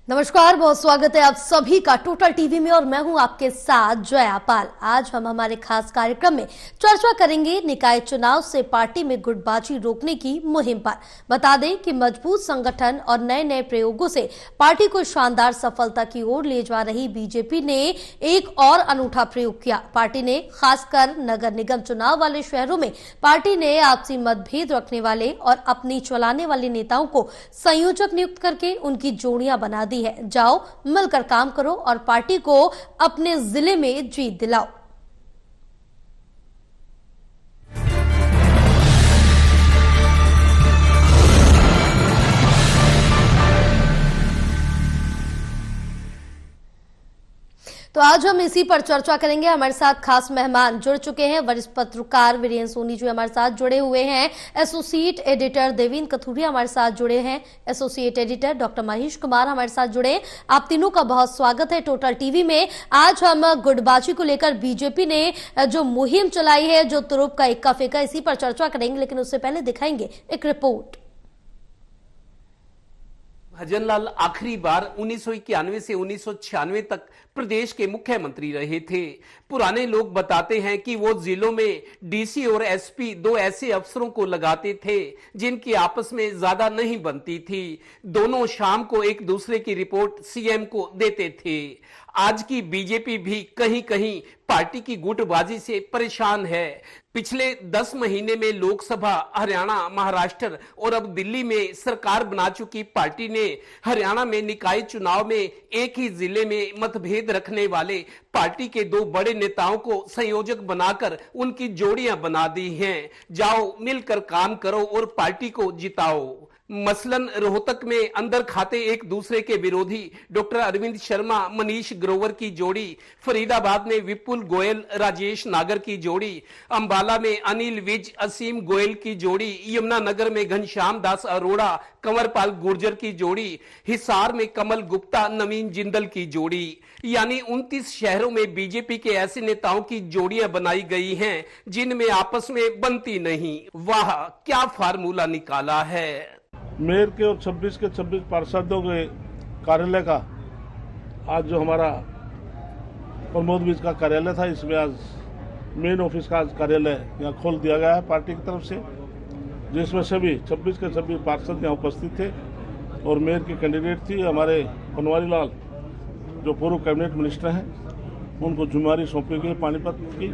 नमस्कार, बहुत स्वागत है आप सभी का टोटल टीवी में और मैं हूं आपके साथ जया पाल। आज हम हमारे खास कार्यक्रम में चर्चा करेंगे निकाय चुनाव से पार्टी में गुटबाजी रोकने की मुहिम पर। बता दें कि मजबूत संगठन और नए नए प्रयोगों से पार्टी को शानदार सफलता की ओर ले जा रही बीजेपी ने एक और अनूठा प्रयोग किया। पार्टी ने खासकर नगर निगम चुनाव वाले शहरों में पार्टी ने आपसी मतभेद रखने वाले और अपनी चलाने वाले नेताओं को संयोजक नियुक्त करके उनकी जोड़ियां बना दी है। जाओ मिलकर काम करो और पार्टी को अपने जिले में जीत दिलाओ। तो आज हम इसी पर चर्चा करेंगे। हमारे साथ खास मेहमान जुड़ चुके हैं। वरिष्ठ पत्रकार वीरेंद्र सोनी जी हमारे साथ जुड़े हुए हैं। एसोसिएट एडिटर देवेंद्र कथुरिया हमारे साथ जुड़े हैं। Associate editor doctor Mahesh Kumar हमारे साथ जुड़े। आप तीनों का बहुत स्वागत है टोटल टीवी में। आज हम गुटबाजी को लेकर बीजेपी ने जो मुहिम चलाई है, जो तुरुप का इक्का फेंका, इसी पर चर्चा करेंगे। लेकिन उससे पहले दिखाएंगे एक रिपोर्ट। भजनलाल आखिरी बार 1991 से 1996 तक प्रदेश के मुख्यमंत्री रहे थे। पुराने लोग बताते हैं कि वो जिलों में डीसी और एसपी दो ऐसे अफसरों को लगाते थे जिनकी आपस में ज्यादा नहीं बनती थी। दोनों शाम को एक दूसरे की रिपोर्ट सीएम को देते थे। आज की बीजेपी भी कहीं कहीं पार्टी की गुटबाजी से परेशान है। पिछले 10 महीने में लोकसभा, हरियाणा, महाराष्ट्र और अब दिल्ली में सरकार बना चुकी पार्टी ने हरियाणा में निकाय चुनाव में एक ही जिले में मतभेद रखने वाले पार्टी के दो बड़े नेताओं को संयोजक बनाकर उनकी जोड़ियां बना दी हैं। जाओ मिलकर काम करो और पार्टी को जिताओ। मसलन रोहतक में अंदर खाते एक दूसरे के विरोधी डॉक्टर अरविंद शर्मा, मनीष ग्रोवर की जोड़ी, फरीदाबाद में विपुल गोयल, राजेश नागर की जोड़ी, अंबाला में अनिल विज, असीम गोयल की जोड़ी, यमुनानगर में घनश्याम दास अरोड़ा, कंवरपाल गुर्जर की जोड़ी, हिसार में कमल गुप्ता, नवीन जिंदल की जोड़ी। यानी 29 शहरों में बीजेपी के ऐसे नेताओं की जोड़ियां बनाई गई हैं जिनमें आपस में बनती नहीं। वाह, क्या फार्मूला निकाला है। मेयर के और 26 के 26 पार्षदों के कार्यालय का आज जो हमारा प्रमोद बीज का कार्यालय था, इसमें आज मेन ऑफिस का कार्यालय यहाँ खोल दिया गया है पार्टी की तरफ से, जिसमें सभी 26 के 26 पार्षद यहाँ उपस्थित थे। और मेयर की कैंडिडेट थी हमारे बनवारी लाल, जो पूर्व कैबिनेट मिनिस्टर हैं, उनको जिम्मेदारी सौंपी गई पानीपत की।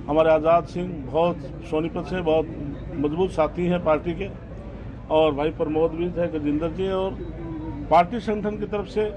हमारे आज़ाद सिंह बहुत सोनीपत से बहुत मजबूत साथी हैं पार्टी के, और भाई प्रमोद बीज है, गजेंद्र जी, और पार्टी संगठन की तरफ से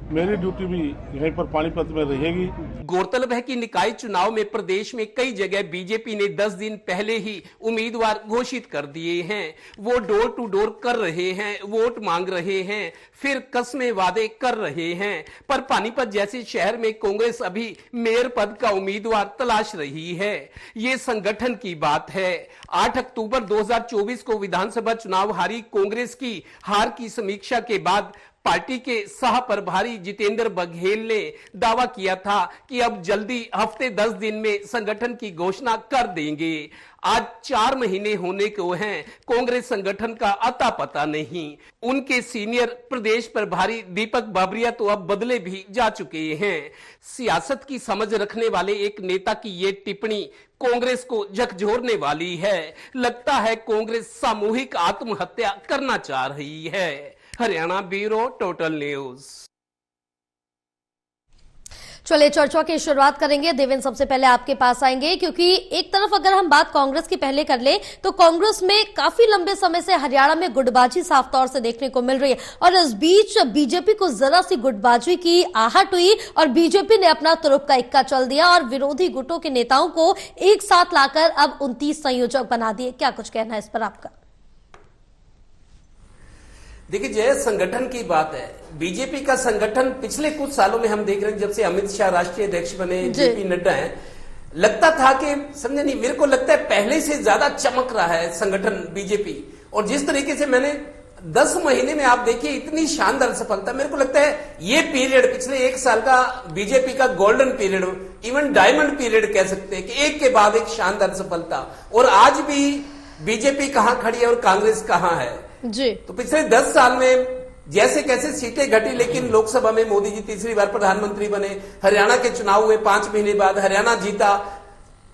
मेरी ड्यूटी भी यहीं पर पानीपत में रहेगी। गौरतलब है कि निकाय चुनाव में प्रदेश में कई जगह बीजेपी ने 10 दिन पहले ही उम्मीदवार घोषित कर दिए हैं। वो डोर टू डोर कर रहे हैं, वोट मांग रहे हैं, फिर कस्में वादे कर रहे हैं। पर पानीपत जैसे शहर में कांग्रेस अभी मेयर पद का उम्मीदवार तलाश रही है। ये संगठन की बात है। 8 अक्टूबर 2024 को विधानसभा चुनाव हारी कांग्रेस की हार की समीक्षा के बाद पार्टी के सह प्रभारी जितेंद्र बघेल ने दावा किया था कि अब जल्दी हफ्ते 10 दिन में संगठन की घोषणा कर देंगे। आज 4 महीने होने को हैं, कांग्रेस संगठन का अता पता नहीं। उनके सीनियर प्रदेश प्रभारी दीपक बाबरिया तो अब बदले भी जा चुके हैं। सियासत की समझ रखने वाले एक नेता की ये टिप्पणी कांग्रेस को झकझोरने वाली है। लगता है कांग्रेस सामूहिक आत्महत्या करना चाह रही है। Haryana bureau, total news. चलिए चर्चा की शुरुआत करेंगे। देवेंद्र, सबसे पहले आपके पास आएंगे, क्योंकि एक तरफ अगर हम बात कांग्रेस की पहले कर ले तो कांग्रेस में काफी लंबे समय से हरियाणा में गुटबाजी साफ तौर से देखने को मिल रही है, और इस बीच बीजेपी को जरा सी गुटबाजी की आहट हुई और बीजेपी ने अपना तुरुप का इक्का चल दिया और विरोधी गुटों के नेताओं को एक साथ लाकर अब 29 संयोजक बना दिए। क्या कुछ कहना है इस पर आपका? देखिए, जय संगठन की बात है। बीजेपी का संगठन पिछले कुछ सालों में हम देख रहे हैं, जब से अमित शाह राष्ट्रीय अध्यक्ष बने, जेपी नड्डा हैं, लगता था कि समझे नहीं, मेरे को लगता है पहले से ज्यादा चमक रहा है संगठन बीजेपी। और जिस तरीके से मैंने 10 महीने में आप देखिए इतनी शानदार सफलता, मेरे को लगता है ये पीरियड पिछले 1 साल का बीजेपी का golden period, even diamond period कह सकते हैं कि एक के बाद एक शानदार सफलता। और आज भी बीजेपी कहां खड़ी है और कांग्रेस कहां है जी। तो पिछले 10 साल में जैसे कैसे सीटें घटी, लेकिन लोकसभा में मोदी जी तीसरी बार प्रधानमंत्री बने। हरियाणा के चुनाव हुए 5 महीने बाद, हरियाणा जीता।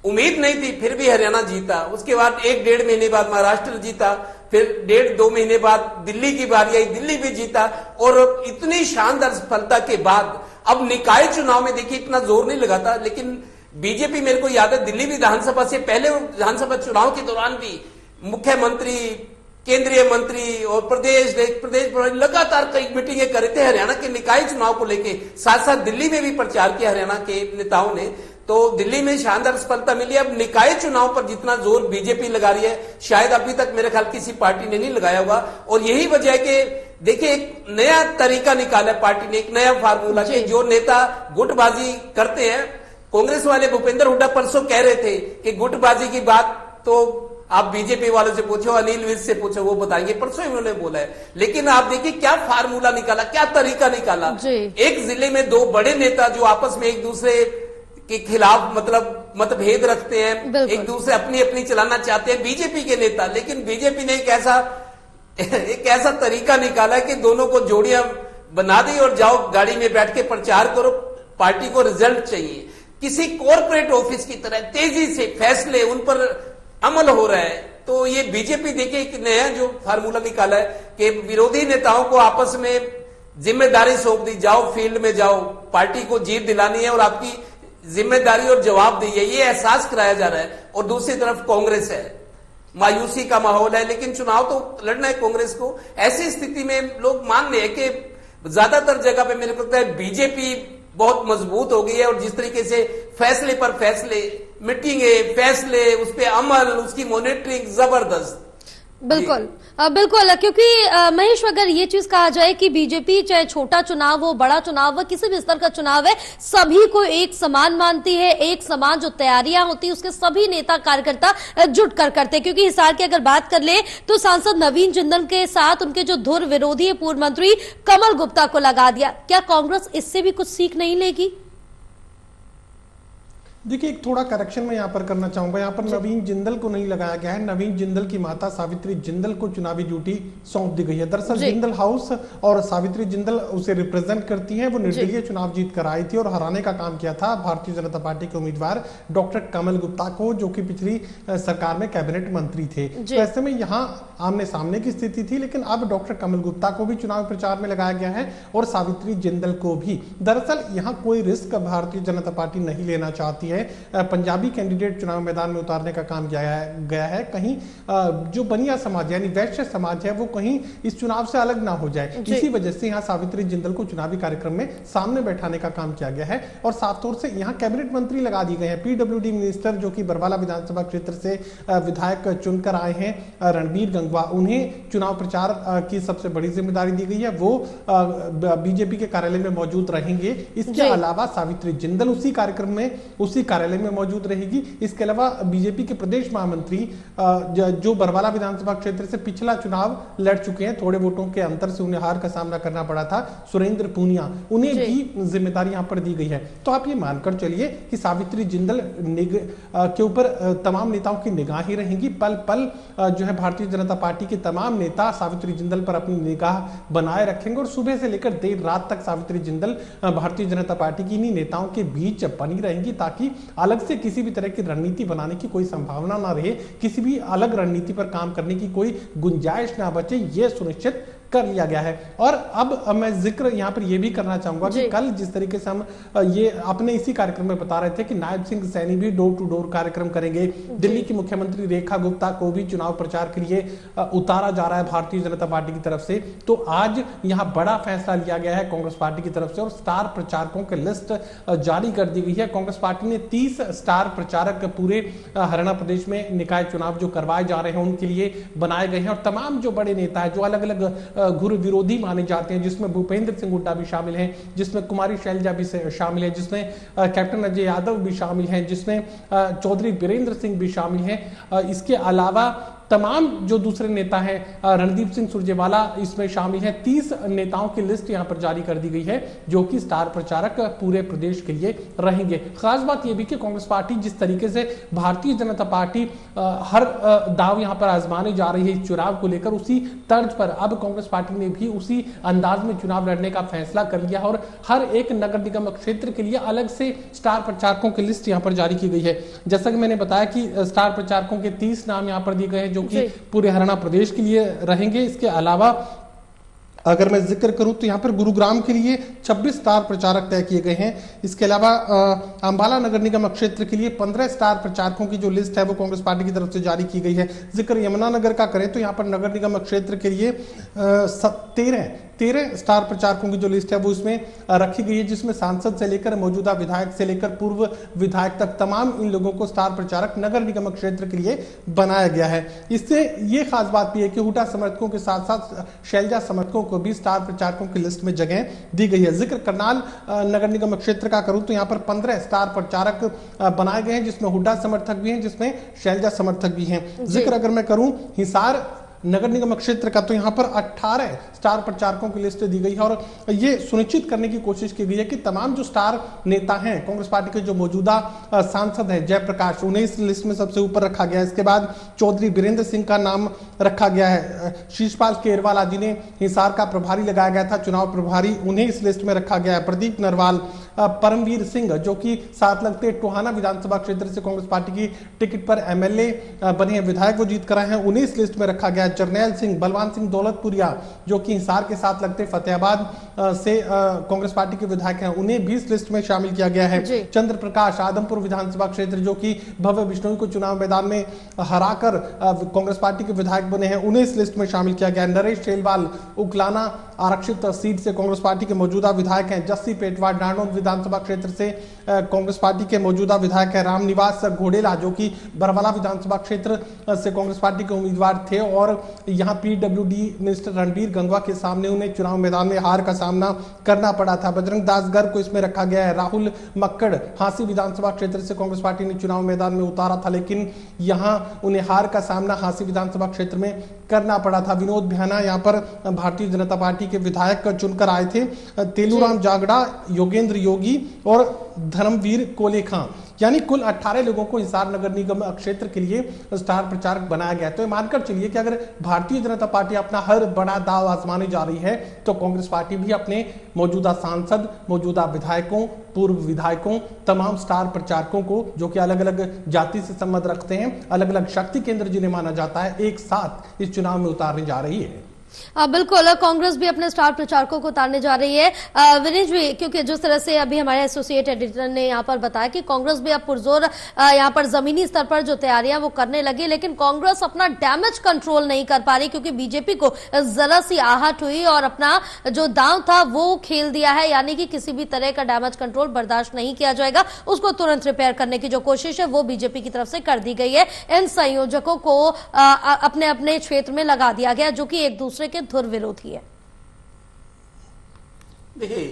उम्मीद नहीं थी, फिर भी हरियाणा जीता। उसके बाद 1-1.5 महीने बाद महाराष्ट्र जीता, फिर 1.5-2 महीने बाद दिल्ली की बारी आई, दिल्ली भी जीता। और इतनी शानदार सफलता के बाद अब निकाय चुनाव में देखिए इतना जोर नहीं लगाता, लेकिन बीजेपी, मेरे को याद है दिल्ली विधानसभा से पहले विधानसभा चुनाव के दौरान भी मुख्यमंत्री, केंद्रीय मंत्री और प्रदेश लगातार कई मीटिंगें कर रहे थे हरियाणा के निकाय चुनाव को लेके। साथ साथ दिल्ली में भी प्रचार किया हरियाणा के नेताओं ने, तो दिल्ली में शानदार सफलता मिली। अब निकाय चुनाव पर जितना जोर बीजेपी लगा रही है, शायद अभी तक मेरे ख्याल किसी पार्टी ने नहीं लगाया होगा। और यही वजह है कि देखिए एक नया तरीका निकाला है पार्टी ने, एक नया फार्मूला कि जो नेता गुटबाजी करते हैं, कांग्रेस वाले भूपेंद्र हुड्डा परसों कह रहे थे कि गुटबाजी की बात तो आप बीजेपी वालों से पूछो, अनिल विज से पूछो, वो बताएंगे, परसों उन्होंने बोला है। लेकिन आप देखिए क्या फार्मूला निकाला, क्या तरीका निकाला। एक जिले में 2 बड़े नेता जो आपस में एक दूसरे के खिलाफ मतभेद रखते हैं, एक दूसरे अपनी अपनी चलाना चाहते हैं बीजेपी के नेता, लेकिन बीजेपी ने एक ऐसा तरीका निकाला कि दोनों को जोड़ियां बना दी और जाओ गाड़ी में बैठ के प्रचार करो, पार्टी को रिजल्ट चाहिए। किसी कॉर्पोरेट ऑफिस की तरह तेजी से फैसले उन पर अमल हो रहा है। तो ये बीजेपी देखिए एक नया जो फार्मूला निकाला है कि विरोधी नेताओं को आपस में जिम्मेदारी सौंप दी, जाओ फील्ड में जाओ, पार्टी को जीत दिलानी है और आपकी जिम्मेदारी और जवाब दी है, ये एहसास कराया जा रहा है। और दूसरी तरफ कांग्रेस है, मायूसी का माहौल है, लेकिन चुनाव तो लड़ना है कांग्रेस को। ऐसी स्थिति में लोग मान रहे हैं कि ज्यादातर जगह पे मेरे को लगता है बीजेपी बहुत मजबूत हो गई है। और जिस तरीके से फैसले पर फैसले, मीटिंगें, फैसले, उस पर अमल, उसकी मॉनिटरिंग जबरदस्त। बिल्कुल बिल्कुल, क्योंकि महेश अगर ये चीज कहा जाए कि बीजेपी चाहे छोटा चुनाव हो, बड़ा चुनाव हो, किसी भी स्तर का चुनाव है, सभी को एक समान मानती है, एक समान जो तैयारियां होती है उसके सभी नेता कार्यकर्ता जुट कर करते हैं। क्योंकि हिसार की अगर बात कर ले तो सांसद नवीन जिंदल के साथ उनके जो धुर विरोधी है पूर्व मंत्री कमल गुप्ता को लगा दिया। क्या कांग्रेस इससे भी कुछ सीख नहीं लेगी? देखिए एक थोड़ा करेक्शन मैं यहाँ पर करना चाहूंगा। यहाँ पर नवीन जिंदल को नहीं लगाया गया है, नवीन जिंदल की माता सावित्री जिंदल को चुनावी ड्यूटी सौंप दी गई है। दरअसल जिंदल हाउस और सावित्री जिंदल उसे रिप्रेजेंट करती हैं। वो निर्दलीय चुनाव जीत कर आई थी और हराने का काम किया था भारतीय जनता पार्टी के उम्मीदवार डॉक्टर कमल गुप्ता को, जो कि पिछली सरकार में कैबिनेट मंत्री थे। तो ऐसे में यहाँ आमने सामने की स्थिति थी, लेकिन अब डॉक्टर कमल गुप्ता को भी चुनाव प्रचार में लगाया गया है और सावित्री जिंदल को भी। दरअसल यहाँ कोई रिस्क भारतीय जनता पार्टी नहीं लेना चाहती है। पंजाबी कैंडिडेट चुनाव मैदान में उतारने का काम किया गया है। कहीं जो बनिया समाज यानी वैश्य समाज है वो कहीं इस चुनाव से अलग ना हो जाए, इसी वजह से यहाँ सावित्री जिंदल को चुनावी कार्यक्रम में सामने बैठाने का काम किया गया है। और साफ तौर से यहाँ कैबिनेट मंत्री लगा दिए गए हैं। पीडब्ल्यूडी मिनिस्टर जो कि बरवाला विधानसभा क्षेत्र से विधायक चुनकर आए हैं, रणबीर गंगवा, उन्हें चुनाव प्रचार की सबसे बड़ी जिम्मेदारी दी गई है। वो बीजेपी के कार्यालय में मौजूद रहेंगे। इसके अलावा सावित्री जिंदल उसी कार्यालय में मौजूद रहेगी। इसके अलावा बीजेपी के प्रदेश महामंत्री जो बरवाला विधानसभा क्षेत्र से पिछला चुनाव लड़ चुके हैं, थोड़े वोटों के अंतर से उन्हें हार का सामना करना पड़ा था, सुरेंद्र पूनिया, उन्हें भी जिम्मेदारी यहां पर दी गई है। तो आप ये मानकर चलिए कि सावित्री जिंदल के ऊपर तमाम नेताओं की निगाह ही रहेंगी। पल पल जो है भारतीय जनता पार्टी के तमाम नेता सावित्री जिंदल पर अपनी निगाह बनाए रखेंगे और सुबह से लेकर देर रात तक सावित्री जिंदल भारतीय जनता पार्टी की इन्हीं नेताओं के बीच बनी रहेंगी, ताकि अलग से किसी भी तरह की रणनीति बनाने की कोई संभावना ना रहे, किसी भी अलग रणनीति पर काम करने की कोई गुंजाइश ना बचे, यह सुनिश्चित कर लिया गया है। और अब मैं जिक्र यहाँ पर यह भी करना चाहूंगा कि कल जिस तरीके से हम ये अपने इसी कार्यक्रम में बता रहे थे कि नायब सिंह सैनी भी डोर टू डोर कार्यक्रम करेंगे, दिल्ली की मुख्यमंत्री रेखा गुप्ता को भी चुनाव प्रचार के लिए उतारा जा रहा है भारतीय जनता पार्टी की तरफ से। तो आज यहाँ बड़ा फैसला लिया गया है कांग्रेस पार्टी की तरफ से और स्टार प्रचारकों की लिस्ट जारी कर दी गई है। कांग्रेस पार्टी ने 30 स्टार प्रचारक पूरे हरियाणा प्रदेश में निकाय चुनाव जो करवाए जा रहे हैं उनके लिए बनाए गए हैं। और तमाम जो बड़े नेता है जो अलग अलग घुर विरोधी माने जाते हैं, जिसमें भूपेंद्र सिंह हुड्डा भी शामिल हैं, जिसमें कुमारी शैलजा भी शामिल है, जिसमें कैप्टन अजय यादव भी शामिल हैं, जिसमें चौधरी बीरेंद्र सिंह भी शामिल हैं। इसके अलावा तमाम जो दूसरे नेता हैं, रणदीप सिंह सुरजेवाला इसमें शामिल हैं। 30 नेताओं की लिस्ट यहां पर जारी कर दी गई है जो कि स्टार प्रचारक पूरे प्रदेश के लिए रहेंगे। खास बात यह भी कि कांग्रेस पार्टी जिस तरीके से भारतीय जनता पार्टी हर दाव यहां पर आजमाने जा रही है इस चुनाव को लेकर, उसी तर्ज पर अब कांग्रेस पार्टी ने भी उसी अंदाज में चुनाव लड़ने का फैसला कर लिया और हर एक नगर निगम क्षेत्र के लिए अलग से स्टार प्रचारकों की लिस्ट यहां पर जारी की गई है। जैसा कि मैंने बताया कि स्टार प्रचारकों के 30 नाम यहां पर दिए गए हैं जो कि पूरे हरियाणा प्रदेश के लिए रहेंगे। इसके अलावा अगर मैं जिक्र करूं तो यहां पर गुरुग्राम के लिए 26 स्टार प्रचारक तय किए गए हैं। इसके अलावा अंबाला नगर निगम क्षेत्र के लिए 15 स्टार प्रचारकों की जो लिस्ट है वो कांग्रेस पार्टी की तरफ से जारी की गई है। जिक्र यमुनानगर का करें तो यहां पर नगर निगम क्षेत्र के लिए 13 स्टार प्रचारकों की जो लिस्ट है वो इसमें रखी गई है, जिसमें सांसद से लेकर मौजूदा विधायक से लेकर पूर्व विधायक तक तमाम इन लोगों को स्टार प्रचारक नगर निगम क्षेत्र के लिए बनाया गया है। इससे ये खास बात भी है कि हुड्डा समर्थकों के साथ साथ शैलजा समर्थकों को भी स्टार प्रचारकों की लिस्ट में जगह दी गई है। जिक्र करनाल नगर निगम क्षेत्र का करूं तो यहाँ पर 15 स्टार प्रचारक बनाए गए हैं, जिसमें हुड्डा समर्थक भी हैं, जिसमें शैलजा समर्थक भी हैं। जिक्र अगर मैं करूं हिसार नगर निगम क्षेत्र का तो यहां पर 18 स्टार प्रचारकों की लिस्ट दी गई है और ये सुनिश्चित करने की कोशिश की गई है कि तमाम जो स्टार नेता हैं कांग्रेस पार्टी के, जो मौजूदा सांसद हैं जयप्रकाश, उन्हें इस लिस्ट में सबसे ऊपर रखा गया है। इसके बाद चौधरी बीरेंद्र सिंह का नाम रखा गया है। शीशपाल केरवाला जिन्हें हिसार का प्रभारी लगाया गया था, चुनाव प्रभारी, उन्हें इस लिस्ट में रखा गया है। प्रदीप नरवाल, परमवीर सिंह जो कि साथ लगते टोहाना विधानसभा क्षेत्र से कांग्रेस पार्टी की टिकट पर एमएलए बने हैं, विधायक वो जीत कर आए हैं, उन्हें इस लिस्ट में रखा गया। जरनैल सिंह, बलवान सिंह दौलतपुरिया जो कि हिसार के साथ लगते फतेहाबाद से कांग्रेस पार्टी के विधायक हैं, उन्हें भी इस लिस्ट में शामिल किया गया है। चंद्र प्रकाश, आदमपुर विधानसभा क्षेत्र जो कि भव्य बिश्नोई को चुनाव मैदान में हराकर कांग्रेस पार्टी के विधायक बने हैं, उन्हें इस लिस्ट में शामिल किया गया। नरेश शेलवाल, उकलाना आरक्षित सीट से कांग्रेस पार्टी के मौजूदा विधायक हैं। जस्सी पेटवा, डांडोन विधानसभा क्षेत्र से कांग्रेस पार्टी के मौजूदा विधायक है। रामनिवास घोडेला जो कि बरवाला विधानसभा क्षेत्र से कांग्रेस पार्टी के उम्मीदवार थे और यहां पीडब्ल्यूडी मिनिस्टर रणबीर गंगवा के सामने उन्हें चुनाव मैदान में हार का सामना करना पड़ा था। बजरंग दास गर्ग को इसमें रखा गया है। राहुल मक्कड़, हांसी विधानसभा क्षेत्र से कांग्रेस पार्टी ने चुनाव मैदान में उतारा था, लेकिन यहां उन्हें हार का सामना हांसी विधानसभा क्षेत्र में करना पड़ा था। विनोद भ्याना यहां पर भारतीय जनता पार्टी के विधायक चुनकर आए थे। तेलूराम जागड़ा, योगेंद्र योगी और धर्मवीर कोलेखां, यानी कुल 18 लोगों को हिसार नगर निगम क्षेत्र के लिए स्टार प्रचारक बनाया गया। तो मानकर चलिए कि अगर भारतीय जनता पार्टी अपना हर बड़ा दाव आजमाने जा रही है तो कांग्रेस पार्टी भी अपने मौजूदा सांसद, मौजूदा विधायकों, पूर्व विधायकों, तमाम स्टार प्रचारकों को जो कि अलग अलग जाति से संबंध रखते हैं, अलग अलग शक्ति केंद्र जिन्हें माना जाता है, एक साथ इस चुनाव में उतारने जा रही है। बिल्कुल, कांग्रेस भी अपने स्टार प्रचारकों को उतारने जा रही है। विनीश भी, क्योंकि जिस तरह से अभी हमारे एसोसिएट एडिटर ने यहाँ पर बताया कि कांग्रेस भी अब पुरजोर यहाँ पर जमीनी स्तर पर जो तैयारियां वो करने लगी, लेकिन कांग्रेस अपना डैमेज कंट्रोल नहीं कर पा रही क्योंकि बीजेपी को जरा सी आहट हुई और अपना जो दांव था वो खेल दिया है, यानी कि किसी भी तरह का डैमेज कंट्रोल बर्दाश्त नहीं किया जाएगा। उसको तुरंत रिपेयर करने की जो कोशिश है वो बीजेपी की तरफ से कर दी गई है। इन संयोजकों को अपने अपने क्षेत्र में लगा दिया गया जो कि एक दूसरे के धुर विरोधी है। देखिए,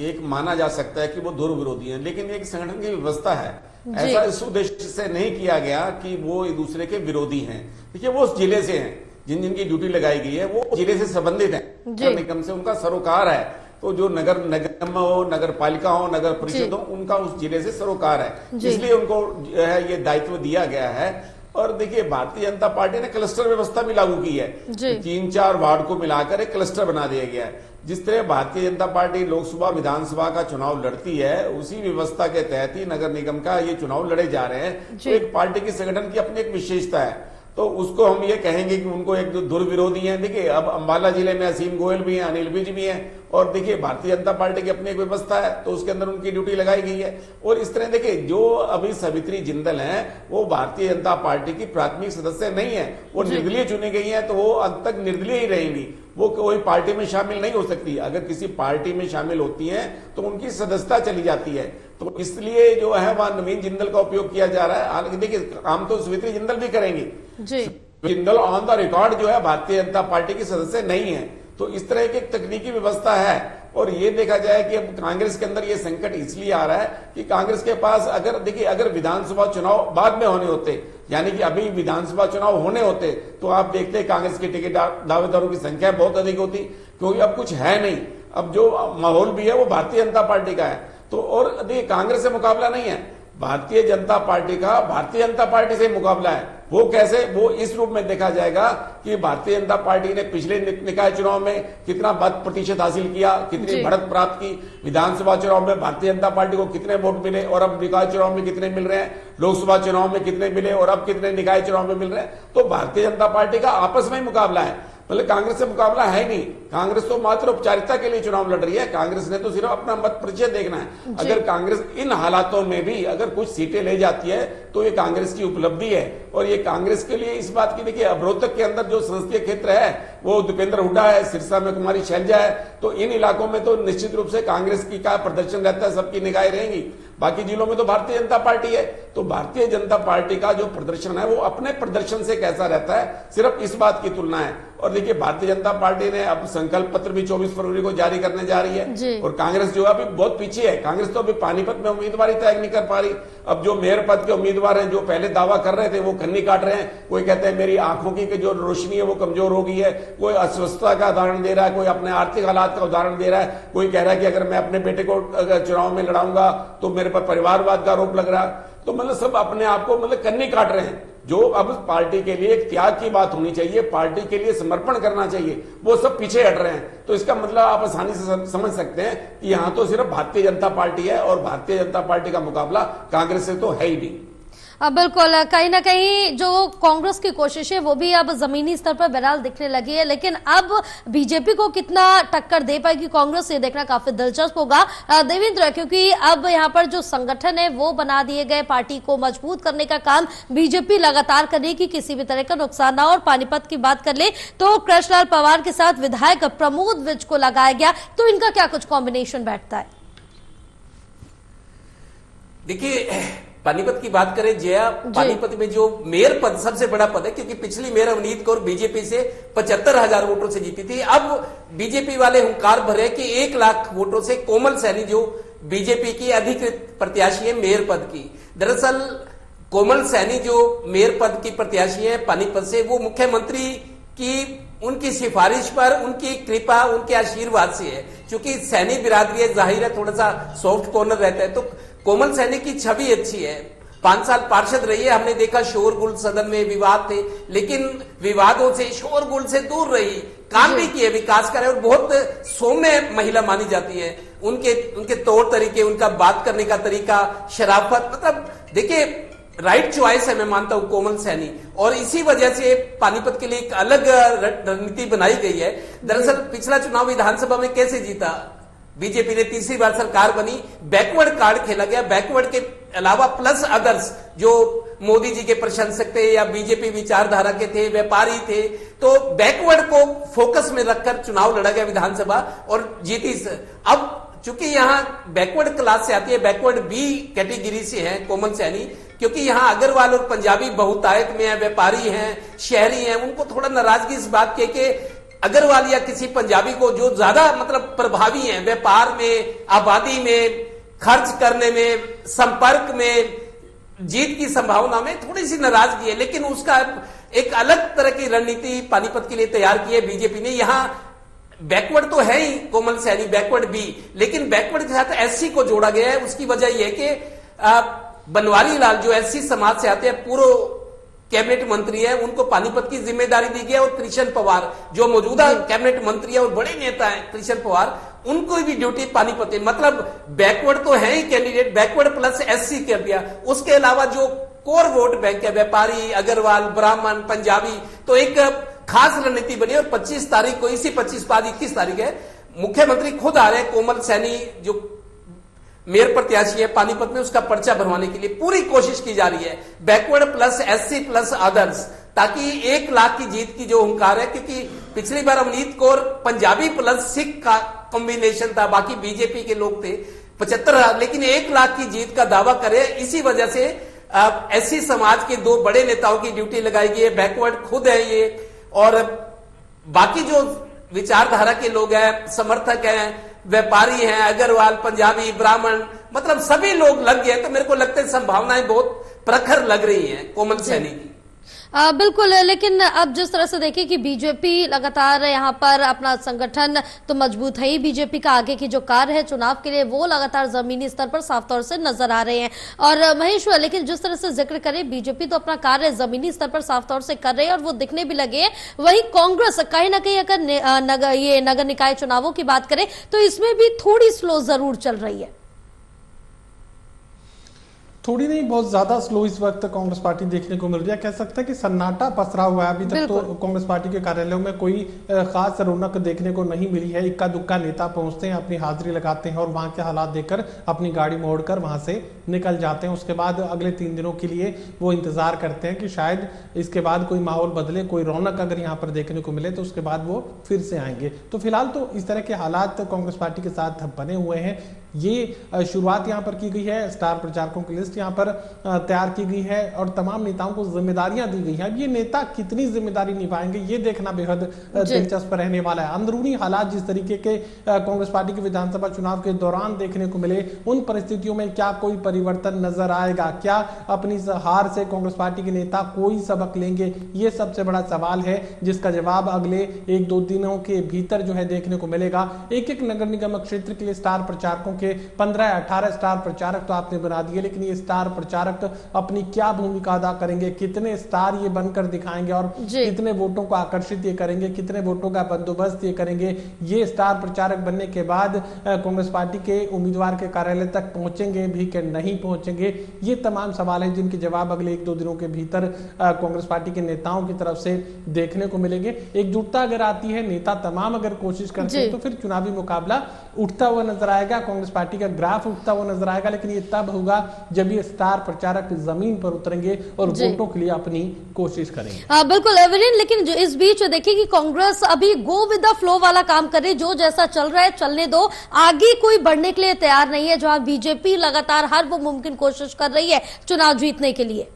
एक माना जा सकता है कि वो धुर विरोधी हैं, लेकिन एक संगठन की व्यवस्था है, ऐसा इस उद्देश्य से नहीं किया गया कि वो एक दूसरे के विरोधी हैं। देखिए, वो उस जिले से हैं, जिन जिनकी ड्यूटी लगाई गई है वो जिले से संबंधित हैं, नगर निगम से उनका सरोकार है। तो जो नगर निगम हो, नगर पालिका हो, नगर परिषद हो, उनका उस जिले से सरोकार है, इसलिए उनको जो है ये दायित्व दिया गया है। और देखिए, भारतीय जनता पार्टी ने क्लस्टर व्यवस्था भी लागू की है, 3-4 वार्ड को मिलाकर एक क्लस्टर बना दिया गया है। जिस तरह भारतीय जनता पार्टी लोकसभा विधानसभा का चुनाव लड़ती है, उसी व्यवस्था के तहत ही नगर निगम का ये चुनाव लड़े जा रहे हैं। तो एक पार्टी की संगठन की अपनी एक विशेषता है, तो उसको हम ये कहेंगे कि उनको एक धुर विरोधी है। देखिए, अब अंबाला जिले में असीम गोयल भी हैं, अनिल विज भी हैं, और देखिए भारतीय जनता पार्टी की अपनी एक व्यवस्था है, तो उसके अंदर उनकी ड्यूटी लगाई गई है। और इस तरह देखिए, जो अभी सावित्री जिंदल हैं वो भारतीय जनता पार्टी की प्राथमिक सदस्य नहीं है, वो निर्दलीय चुनी गई है, तो वो अंत तक निर्दलीय ही रहेंगी, वो कोई पार्टी में शामिल नहीं हो सकती। अगर किसी पार्टी में शामिल होती हैं तो उनकी सदस्यता चली जाती है, तो इसलिए जो है वहां नवीन जिंदल का उपयोग किया जा रहा है। हालांकि देखिए, काम तो सावित्री जिंदल भी करेंगे, जिंदल ऑन द रिकॉर्ड जो है भारतीय जनता पार्टी की सदस्य नहीं है। तो इस तरह की तकनीकी व्यवस्था है। और ये देखा जाए कि अब कांग्रेस के अंदर ये संकट इसलिए आ रहा है कि कांग्रेस के पास अगर देखिए, अगर विधानसभा चुनाव बाद में होने होते, यानी कि अभी विधानसभा चुनाव होने होते तो आप देखते कांग्रेस के टिकट दावेदारों की संख्या बहुत अधिक होती, क्योंकि अब कुछ है नहीं। अब जो माहौल भी है वो भारतीय जनता पार्टी का है। तो और देखिए, कांग्रेस से मुकाबला नहीं है, भारतीय जनता पार्टी का भारतीय जनता पार्टी से मुकाबला है। वो कैसे? वो इस रूप में देखा जाएगा कि भारतीय जनता पार्टी ने पिछले निकाय चुनाव में कितना मत प्रतिशत हासिल किया, कितनी बढ़त प्राप्त की, विधानसभा चुनाव में भारतीय जनता पार्टी को कितने वोट मिले और अब निकाय चुनाव में कितने मिल रहे हैं, लोकसभा चुनाव में कितने मिले और अब कितने निकाय चुनाव में मिल रहे हैं। तो भारतीय जनता पार्टी का आपस में ही मुकाबला है, मतलब कांग्रेस से मुकाबला है नहीं। कांग्रेस तो मात्र औपचारिकता के लिए चुनाव लड़ रही है, कांग्रेस ने तो सिर्फ अपना मत प्रतिशत देखना है। अगर कांग्रेस इन हालातों में भी अगर कुछ सीटें ले जाती है तो ये कांग्रेस की उपलब्धि है। और ये कांग्रेस के लिए इस बात की, देखिए अब रोहतक के अंदर जो संसदीय क्षेत्र है वो दीपेंद्र हुड्डा है, सिरसा में कुमारी शैलजा है, तो इन इलाकों में तो निश्चित रूप से कांग्रेस की का प्रदर्शन रहता है, सबकी निगाहें रहेंगी। बाकी जिलों में तो भारतीय जनता पार्टी है, तो भारतीय जनता पार्टी का जो प्रदर्शन है वो अपने प्रदर्शन से कैसा रहता है, सिर्फ इस बात की तुलना है। और देखिए, भारतीय जनता पार्टी ने अब संकल्प पत्र भी 24 फरवरी को जारी करने जा रही है, और कांग्रेस जो अभी बहुत पीछे है। कांग्रेस तो अभी पानीपत में उम्मीदवारी तय नहीं कर पा रही। अब जो मेयर पद के उम्मीदवार हैं, जो पहले दावा कर रहे थे, वो कन्नी काट रहे हैं। कोई कहते हैं मेरी आंखों की जो रोशनी है वो कमजोर हो गई है, कोई अस्वस्थता का उदाहरण दे रहा है, कोई अपने आर्थिक हालात का उदाहरण दे रहा है, कोई कह रहा है कि अगर मैं अपने बेटे को चुनाव में लड़ाऊंगा तो मेरे पर परिवारवाद का आरोप लग रहा है। तो मतलब सब अपने आप को मतलब कन्नी काट रहे हैं। जो अब पार्टी के लिए एक त्याग की बात होनी चाहिए, पार्टी के लिए समर्पण करना चाहिए, वो सब पीछे हट रहे हैं। तो इसका मतलब आप आसानी से समझ सकते हैं कि यहां तो सिर्फ भारतीय जनता पार्टी है, और भारतीय जनता पार्टी का मुकाबला कांग्रेस से तो है ही नहीं। बिल्कुल, कहीं ना कहीं जो कांग्रेस की कोशिश है वो भी अब जमीनी स्तर पर बहरहाल दिखने लगी है, लेकिन अब बीजेपी को कितना टक्कर दे पाएगी कांग्रेस, ये देखना काफी दिलचस्प होगा देवेंद्र, क्योंकि अब यहाँ पर जो संगठन है वो बना दिए गए, पार्टी को मजबूत करने का काम बीजेपी लगातार करेगी, किसी भी तरह का नुकसान ना हो। और पानीपत की बात कर ले तो कृष्णलाल पवार के साथ विधायक प्रमोद विज को लगाया गया, तो इनका क्या कुछ कॉम्बिनेशन बैठता है? देखिए, पानीपत की बात करें जया, पानीपत में जो मेयर पद सबसे बड़ा पद है, क्योंकि पिछली मेयर अवनीत कौर बीजेपी से 75,000 वोटों से जीती थी। अब बीजेपी वाले हुंकार भरे कि 1 लाख वोटों से कोमल सैनी जो बीजेपी की अधिकृत प्रत्याशी है मेयर पद की। दरअसल कोमल सैनी जो मेयर पद की प्रत्याशी है पानीपत से, वो मुख्यमंत्री की उनकी सिफारिश पर, उनकी कृपा, उनके आशीर्वाद से है। क्योंकि सैनी बिरादरी है, जाहिर है थोड़ा सा सॉफ्ट कॉर्नर रहता है, तो कोमल सैनी की छवि अच्छी है। 5 साल पार्षद रही है, हमने देखा शोरगुल, सदन में विवाद थे, लेकिन विवादों से, शोरगुल से दूर रही, काम भी किए, विकास करे, और बहुत सौम्य महिला मानी जाती है। उनके तौर तरीके, उनका बात करने का तरीका, शराफत, मतलब देखिए राइट चॉइस है, मैं मानता हूं कोमल सैनी, और इसी वजह से पानीपत के लिए एक अलग रणनीति बनाई गई है। दरअसल पिछला चुनाव विधानसभा में कैसे जीता बीजेपी ने, तीसरी बार सरकार बनी, बैकवर्ड कार्ड खेला गया, बैकवर्ड के अलावा प्लस अदर्स जो मोदी जी के प्रशंसक थे या बीजेपी विचारधारा के थे, व्यापारी थे, तो बैकवर्ड को फोकस में रखकर चुनाव लड़ा गया विधानसभा और जीती। अब चूंकि यहां बैकवर्ड क्लास से आती है, बैकवर्ड बी कैटेगरी से है कोमल सैनी, क्योंकि यहां अग्रवाल और पंजाबी बहुतायत में है, व्यापारी हैं, शहरी हैं, उनको थोड़ा नाराजगी इस बात की कि अग्रवाल या किसी पंजाबी को जो ज्यादा मतलब प्रभावी हैं व्यापार में, आबादी में, खर्च करने में, संपर्क में, जीत की संभावना में थोड़ी सी नाराजगी है। लेकिन उसका एक अलग तरह की रणनीति पानीपत के लिए तैयार की है बीजेपी ने। यहां बैकवर्ड तो है ही कोमल सैनी, बैकवर्ड बी, लेकिन बैकवर्ड के साथ एससी को जोड़ा गया है। उसकी वजह यह है कि बनवारी लाल जो एससी समाज से आते हैं, पूर्व कैबिनेट मंत्री है, उनको पानीपत की जिम्मेदारी दी गई है, और कृष्ण पवार जो मौजूदा कैबिनेट मंत्री है और बड़े नेता हैं कृष्ण पवार, उनको भी ड्यूटी पानीपत है। मतलब बैकवर्ड तो है ही कैंडिडेट, बैकवर्ड प्लस एससी कर दिया। उसके अलावा जो कोर वोट बैंक है, व्यापारी, अग्रवाल, ब्राह्मण, पंजाबी, तो एक खास रणनीति बनी। और 25 तारीख को, इसी 25 बाद 21 तारीख है, मुख्यमंत्री खुद आ रहे हैं। कोमल सैनी जो मेयर प्रत्याशी है पानीपत में, उसका पर्चा भरवाने के लिए पूरी कोशिश की जा रही है, backward plus SC plus others, ताकि 1 लाख की जीत की जो हुंकार है। क्योंकि पिछली बार अवनीत कौर पंजाबी प्लस सिख का कॉम्बिनेशन था, बाकी बीजेपी के लोग थे 75,000, लेकिन 1 लाख की जीत का दावा करे। इसी वजह से एससी समाज के 2 बड़े नेताओं की ड्यूटी लगाई गई है, बैकवर्ड खुद है ये, और बाकी जो विचारधारा के लोग हैं, समर्थक हैं, व्यापारी हैं, अग्रवाल, पंजाबी, ब्राह्मण, मतलब सभी लोग लग गए। तो मेरे को लगता है संभावनाएं बहुत प्रखर लग रही हैं कोमल सैनी की। बिल्कुल, लेकिन अब जिस तरह से देखिए कि बीजेपी लगातार यहाँ पर अपना संगठन तो मजबूत है ही, बीजेपी का आगे की जो कार्य है चुनाव के लिए वो लगातार जमीनी स्तर पर साफ तौर से नजर आ रहे हैं। और महेश, लेकिन जिस तरह से जिक्र करें बीजेपी तो अपना कार्य जमीनी स्तर पर साफ तौर से कर रही है और वो दिखने भी लगे हैं। वहीं कांग्रेस कहीं ना कहीं अगर ये नगर निकाय चुनावों की बात करें तो इसमें भी थोड़ी स्लो जरूर चल रही है। थोड़ी नहीं, बहुत ज्यादा स्लो इस वक्त कांग्रेस पार्टी देखने को मिल रही है। कह सकते हैं कि सन्नाटा पसरा हुआ है। अभी तक तो कांग्रेस पार्टी के कार्यालयों में कोई खास रौनक देखने को नहीं मिली है। इक्का दुक्का नेता पहुंचते हैं, अपनी हाजिरी लगाते हैं और वहां के हालात देखकर अपनी गाड़ी मोड़कर वहां से निकल जाते हैं। उसके बाद अगले 3 दिनों के लिए वो इंतजार करते हैं कि शायद इसके बाद कोई माहौल बदले, कोई रौनक अगर यहाँ पर देखने को मिले तो उसके बाद वो फिर से आएंगे। तो फिलहाल तो इस तरह के हालात कांग्रेस पार्टी के साथ बने हुए हैं। ये शुरुआत यहाँ पर की गई है, स्टार प्रचारकों की लिस्ट यहाँ पर तैयार की गई है और तमाम नेताओं को जिम्मेदारियां दी गई हैं। अब ये नेता कितनी जिम्मेदारी निभाएंगे ये देखना बेहद दिलचस्प रहने वाला है। अंदरूनी हालात जिस तरीके के कांग्रेस पार्टी के विधानसभा चुनाव के दौरान देखने को मिले, उन परिस्थितियों में क्या कोई परिवर्तन नजर आएगा? क्या अपनी हार से कांग्रेस पार्टी के नेता कोई सबक लेंगे? ये सबसे बड़ा सवाल है जिसका जवाब अगले 1-2 दिनों के भीतर जो है देखने को मिलेगा। एक नगर निगम क्षेत्र के लिए स्टार प्रचारकों के 15-18 स्टार प्रचारक तो आपने बना दिए, लेकिन ये स्टार प्रचारक अपनी क्या भूमिका अदा करेंगे? कितने स्टार ये बनकर दिखाएंगे और कितने वोटों को आकर्षित ये करेंगे? कितने वोटों का बंदोबस्त ये करेंगे? ये स्टार प्रचारक बनने के बाद कांग्रेस पार्टी के उम्मीदवार के कार्यालय तक पहुंचेंगे भी कि नहीं पहुंचेंगे? ये तमाम सवाल हैं जिनके जवाब अगले 1-2 दिनों के भीतर कांग्रेस पार्टी के नेताओं की तरफ से देखने को मिलेंगे। एकजुटता अगर आती है, नेता तमाम अगर कोशिश करते हैं तो फिर चुनावी मुकाबला उठता हुआ नजर आएगा, कांग्रेस पार्टी का ग्राफ उठता हुआ नजर आएगा। लेकिन ये तब होगा जब ये स्टार प्रचारक जमीन पर उतरेंगे और वोटों के लिए अपनी कोशिश करेंगे। बिल्कुल एवलिन, लेकिन जो इस बीच देखिए कि कांग्रेस अभी गो विद द फ्लो वाला काम कर रही है, जो जैसा चल रहा है चलने दो, आगे कोई बढ़ने के लिए तैयार नहीं है, जहां बीजेपी लगातार हर वो मुमकिन कोशिश कर रही है चुनाव जीतने के लिए।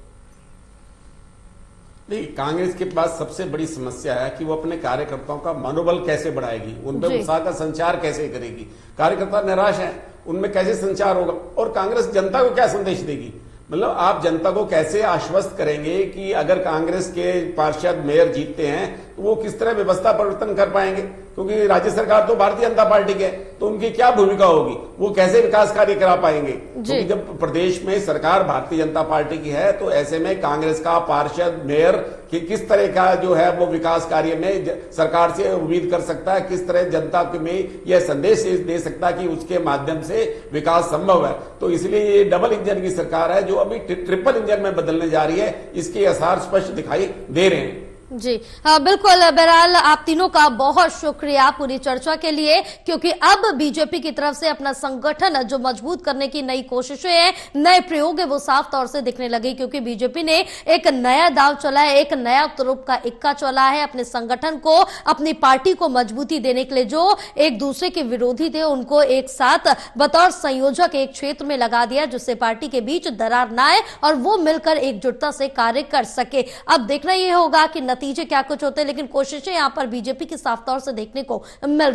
नहीं, कांग्रेस के पास सबसे बड़ी समस्या है कि वो अपने कार्यकर्ताओं का मनोबल कैसे बढ़ाएगी, उनमें उत्साह का संचार कैसे करेगी। कार्यकर्ता निराश हैं, उनमें कैसे संचार होगा? और कांग्रेस जनता को क्या संदेश देगी? मतलब आप जनता को कैसे आश्वस्त करेंगे कि अगर कांग्रेस के पार्षद मेयर जीतते हैं तो वो किस तरह व्यवस्था परिवर्तन कर पाएंगे? क्योंकि राज्य सरकार तो भारतीय जनता पार्टी के, तो उनकी क्या भूमिका होगी? वो कैसे विकास कार्य करा पाएंगे? क्योंकि जब प्रदेश में सरकार भारतीय जनता पार्टी की है तो ऐसे में कांग्रेस का पार्षद मेयर कि किस तरह का जो है वो विकास कार्य में सरकार से उम्मीद कर सकता है, किस तरह जनता में यह संदेश दे सकता है कि उसके माध्यम से विकास संभव है। तो इसलिए ये डबल इंजन की सरकार है जो अभी ट्रिपल इंजन में बदलने जा रही है, इसके आसार स्पष्ट दिखाई दे रहे हैं। जी बिल्कुल। बहरहाल आप तीनों का बहुत शुक्रिया पूरी चर्चा के लिए, क्योंकि अब बीजेपी की तरफ से अपना संगठन जो मजबूत करने की नई कोशिशें हैं, नए प्रयोग है, वो साफ तौर से दिखने लगे। क्योंकि बीजेपी ने एक नया दाव चला है, एक नया तुरुप का इक्का चला है अपने संगठन को, अपनी पार्टी को मजबूती देने के लिए। जो एक दूसरे के विरोधी थे उनको एक साथ बतौर संयोजक एक क्षेत्र में लगा दिया, जिससे पार्टी के बीच दरार ना आए और वो मिलकर एकजुटता से कार्य कर सके। अब देखना यह होगा कि नतीजे क्या कुछ होते हैं, लेकिन कोशिशें यहां पर बीजेपी की साफ तौर से देखने को मिल रही।